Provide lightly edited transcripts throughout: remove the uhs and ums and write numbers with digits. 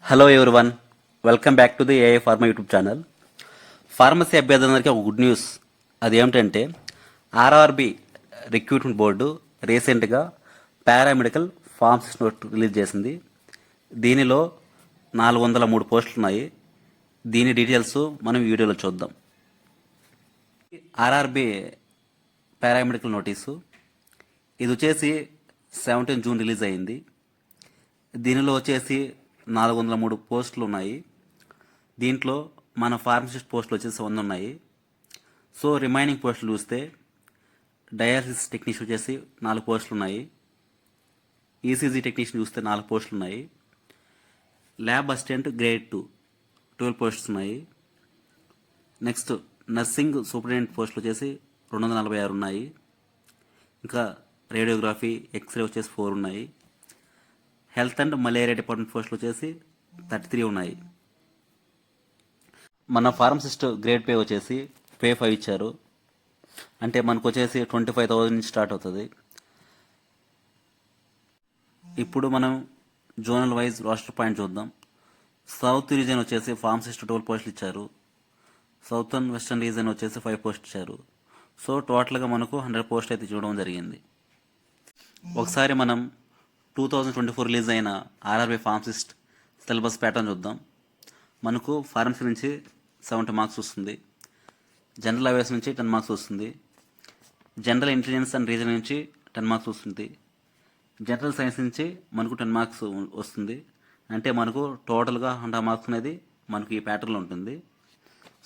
Hello everyone, welcome back to the AI Pharma YouTube channel. Pharmacy అభ్యర్థులందరికీ ఒక good news. అది ఏమిటంటే RRB recruitment board రీసెంట్గా paramedical pharmacist note release చేసింది. దీనిలో 403 పోస్టులు ఉన్నాయి. దీని డీటెయిల్స్ మనం వీడియోలో చూద్దాం. ఆర్ఆర్బి పారామెడికల్ నోటీసు ఇది వచ్చేసి 17 జూన్ రిలీజ్ అయింది. దీనిలో వచ్చేసి 403 పోస్టులు ఉన్నాయి. దీంట్లో మన ఫార్మసిస్ట్ పోస్టులు వచ్చేసి 100 ఉన్నాయి. సో రిమైనింగ్ పోస్టులు చూస్తే డయాలసిస్ టెక్నీషియన్ వచ్చేసి 4 పోస్టులు ఉన్నాయి. ఈసీజీ టెక్నీషియన్ చూస్తే 4 పోస్టులు ఉన్నాయి. ల్యాబ్ అసిస్టెంట్ గ్రేడ్ 2 12 పోస్ట్స్ ఉన్నాయి. నెక్స్ట్ నర్సింగ్ సూపరింటెండెంట్ పోస్టులు వచ్చేసి 246 ఉన్నాయి. ఇంకా రేడియోగ్రఫీ ఎక్స్రే వచ్చేసి 4 ఉన్నాయి. హెల్త్ అండ్ మలేరియా డిపార్ట్మెంట్ పోస్టులు వచ్చేసి 33 ఉన్నాయి. మన ఫార్మసిస్ట్ గ్రేడ్ పే వచ్చేసి పే 5 ఇచ్చారు. అంటే మనకు వచ్చేసి 25,000 నుంచి స్టార్ట్ అవుతుంది. ఇప్పుడు మనం జోనల్ వైజ్ రోస్టర్ పాయింట్ చూద్దాం. సౌత్ రీజియన్ వచ్చేసి ఫార్మసిస్ట్ 12 పోస్టులు ఇచ్చారు. సౌతర్న్ వెస్టర్న్ రీజియన్ వచ్చేసి 5 పోస్ట్ ఇచ్చారు. సో టోటల్గా మనకు 100 పోస్ట్ అయితే చూడడం జరిగింది. ఒకసారి మనం 2024 రిలీజ్ అయిన ఆర్ఆర్బి ఫార్మసిస్ట్ సిలబస్ ప్యాటర్న్ చూద్దాం. మనకు ఫార్మసీ నుంచి 70 మార్క్స్ వస్తుంది. జనరల్ అవేర్స్ నుంచి 10 మార్క్స్ వస్తుంది. జనరల్ ఇంటెలిజెన్స్ అండ్ రీజనింగ్ నుంచి 10 మార్క్స్ వస్తుంది. జనరల్ సైన్స్ నుంచి మనకు 10 మార్క్స్ వస్తుంది. అంటే మనకు టోటల్గా 100 మార్క్స్ అనేది మనకు ఈ ప్యాటర్న్లో ఉంటుంది.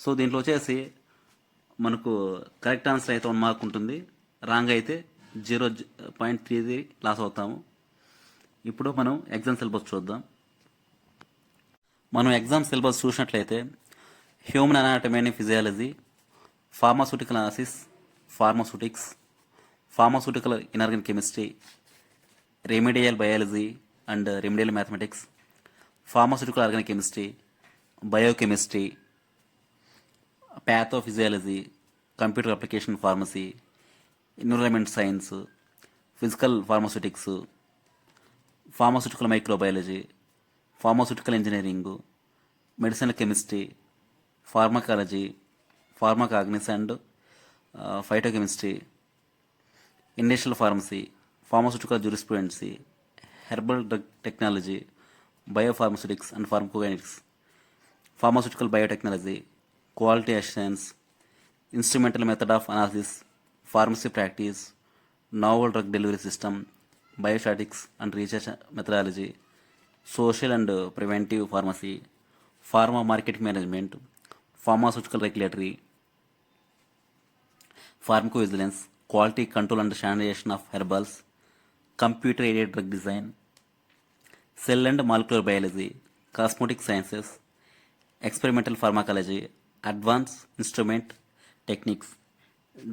సో దీంట్లో వచ్చేసి మనకు కరెక్ట్ ఆన్సర్ అయితే 1 మార్క్ ఉంటుంది. రాంగ్ అయితే 0.33 లాస్ అవుతాము. ఇప్పుడు మనం ఎగ్జామ్ సిలబస్ చూద్దాం. మనం ఎగ్జామ్ సిలబస్ చూసినట్లయితే human anatomy and physiology, pharmaceutical analysis, pharmaceutics, pharmaceutical inorganic chemistry, remedial biology and remedial mathematics, pharmaceutical organic chemistry, biochemistry, pathophysiology, computer application pharmacy, environment science, physical pharmaceutics, pharmaceutical microbiology, pharmaceutical engineering, medicinal chemistry, pharmacology, pharmacognosy and phytochemistry, industrial pharmacy, pharmaceutical jurisprudence, herbal drug technology, biopharmaceutics and pharmacokinetics, pharmaceutical biotechnology, quality assurance, instrumental method of analysis, pharmacy practice, novel drug delivery system, biostatistics and research methodology, social and preventive pharmacy, pharma marketing management, pharmaceutical regulatory, pharmacovigilance, quality control and standardization of herbals, computer aided drug design, cell and molecular biology, cosmetic sciences, experimental pharmacology, advance instrument techniques,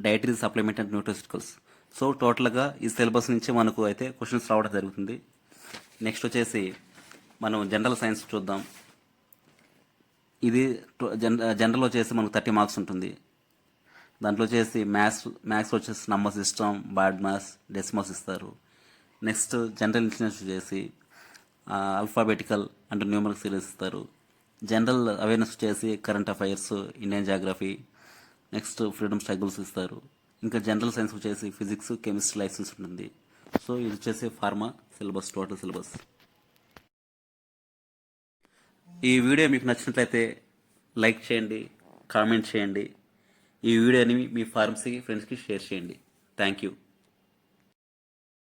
dietary supplement and nutraceuticals. So టోటల్గా ఈ syllabus నుంచి మనకు అయితే questions రావడం జరుగుతుంది. Next వచ్చేసి మనం general science చూద్దాం. ఇది జనరల్ వచ్చేసి మనకు 30 మార్క్స్ ఉంటుంది. దాంట్లో వచ్చేసి మ్యాథ్స్ వచ్చేసి number system, BODMAS, decimals ఇస్తారు. నెక్స్ట్ జనరల్ ఇంటెలిజెన్స్ వచ్చేసి ఆల్ఫాబెటికల్ అండ్ న్యూమరిక్ సిరీస్ ఇస్తారు. జనరల్ అవేర్నెస్ వచ్చేసి current affairs, Indian geography, next freedom struggles ఇస్తారు. ఇంకా జనరల్ సైన్స్ వచ్చేసి ఫిజిక్స్, కెమిస్ట్రీ, లైఫ్ సైన్స్ ఉంటుంది. సో ఇది వచ్చేసి ఫార్మా సిలబస్, టోటల్ సిలబస్. ఈ వీడియో మీకు నచ్చినట్లయితే లైక్ చేయండి, కామెంట్ చేయండి. ఈ వీడియోని మీ ఫార్మసీ ఫ్రెండ్స్కి షేర్ చేయండి. Thank you.